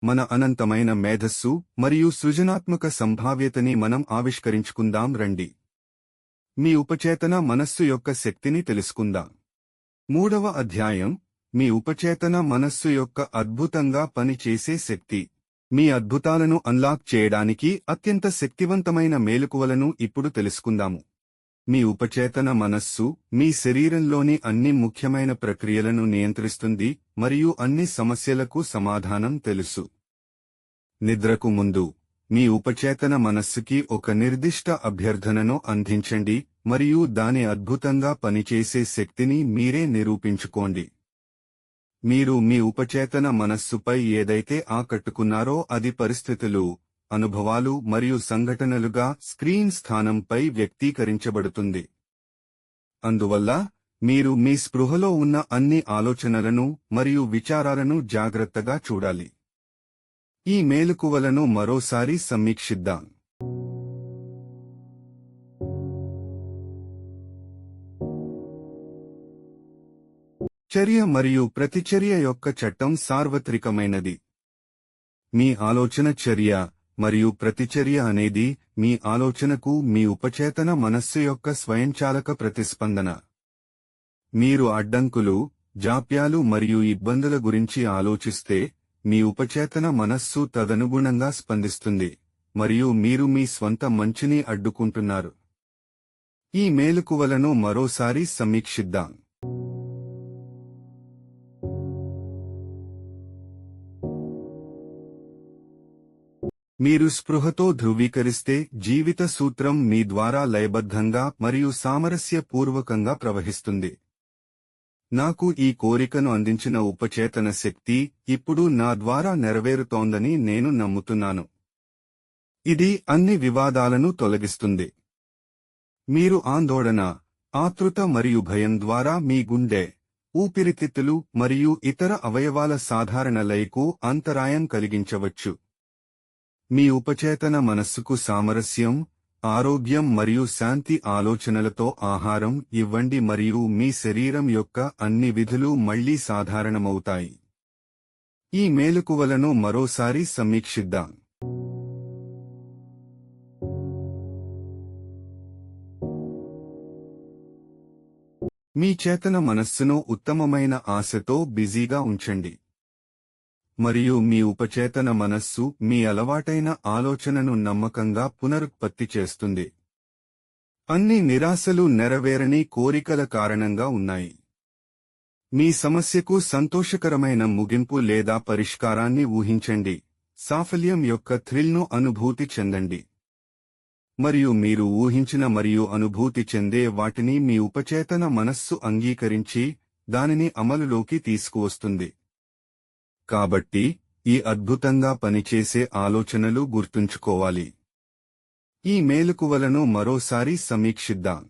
మన అనంతమైన మేధస్సు మరియు సృజనాత్మక సంభావ్యతని మనం ఆవిష్కరించుకుందాం రండి. మీ ఉపచేతన మనస్సు యొక్క శక్తిని తెలుసుకుందాం. 3వ అధ్యాయం, మీ ఉపచేతన మనస్సు యొక్క అద్భుతంగా పనిచేసే శక్తి. మీ అద్భుతాలను అన్లాక్ చేయడానికి అత్యంత శక్తివంతమైన మేలుకువలను ఇప్పుడు తెలుసుకుందాము. మీ ఉపచేతన మనస్సు మీ శరీరంలోని అన్ని ముఖ్యమైన ప్రక్రియలను నియంత్రిస్తుంది మరియు అన్ని సమస్యలకు సమాధానం తెలుసు. నిద్రకు ముందు మీ ఉపచేతన మనస్సుకి ఒక నిర్దిష్ట అభ్యర్థనను అందించండి మరియు దాని అద్భుతంగా పనిచేసే శక్తిని మీరే నిరూపించుకోండి. మీరు మీ ఉపచేతన మనస్సుపై ఏదైతే ఆకట్టుకున్నారో అది పరిస్థితులు, అనుభవాలు మరియు సంఘటనలుగా స్క్రీన్ స్థానంపై వ్యక్తీకరించబడుతుంది. అందువల్ల మీరు మీ స్పృహలో ఉన్న అన్ని ఆలోచనలను మరియు విచారాలను జాగ్రత్తగా చూడాలి. ఈ మేలుకువలను మరోసారి సమీక్షిద్దాం. చర్య మరియు ప్రతిచర్య యొక్క చట్టం సార్వత్రికమైనది. మీ ఆలోచన చర్య మరియు ప్రతిచర్య అనేది మీ ఆలోచనకు మీ ఉపచేతన మనస్సు యొక్క స్వయంచాలక ప్రతిస్పందన. మీరు అడ్డంకులు, జాప్యాలు మరియు ఇబ్బందుల గురించి ఆలోచిస్తే మీ ఉపచేతన మనస్సు తదనుగుణంగా స్పందిస్తుంది మరియు మీరు మీ స్వంత మంచిని అడ్డుకుంటున్నారు. ఈ మేలుకువలను మరోసారి సమీక్షిద్దాం. మీరు స్పృహతో ధృవీకరిస్తే జీవిత సూత్రం మీ ద్వారా లయబద్ధంగా మరియు సామరస్యపూర్వకంగా ప్రవహిస్తుంది. నాకు ఈ కోరికను అందించిన ఉపచేతన శక్తి ఇప్పుడు నా ద్వారా నెరవేరుతోందని నేను నమ్ముతున్నాను. ఇది అన్ని వివాదాలను తొలగిస్తుంది. మీరు ఆందోళన, ఆతృత మరియు భయం ద్వారా మీ గుండె, ఊపిరితిత్తులు మరియు ఇతర అవయవాల సాధారణ లయకు అంతరాయం కలిగించవచ్చు. మీ ఉపచేతన మనస్సుకు సామరస్యం, ఆరోగ్యం మరియు శాంతి ఆలోచనలతో ఆహారం ఇవ్వండి మరియు మీ శరీరం యొక్క అన్ని విధులు మళ్లీ సాధారణమవుతాయి. ఈ మేలుకువలను మరోసారి సమీక్షిద్దాం. మీ చేతన మనస్సును ఉత్తమమైన ఆశతో బిజీగా ఉంచండి. మరియు మీ ఉపచేతన మనస్సు మీ అలవాటైన ఆలోచనను నమ్మకంగా పునరుత్పత్తి చేస్తుంది. అన్ని నిరాశలు నెరవేరని కోరికల కారణంగా ఉన్నాయి. మీ సమస్యకు సంతోషకరమైన ముగింపు లేదా పరిష్కారాన్ని ఊహించండి. సాఫల్యం యొక్క థ్రిల్ను అనుభూతి చెందండి. మరియు మీరు ఊహించిన మరియు అనుభూతి చెందే వాటిని మీ ఉపచేతన మనస్సు అంగీకరించి దానిని అమలులోకి తీసుకువస్తుంది. కాబట్టి ఈ అద్భుతంగా పనిచేసే ఆలోచనలు గుర్తుంచుకోవాలి. ఈ మేలుకువలను మరోసారి సమీక్షిద్దాం.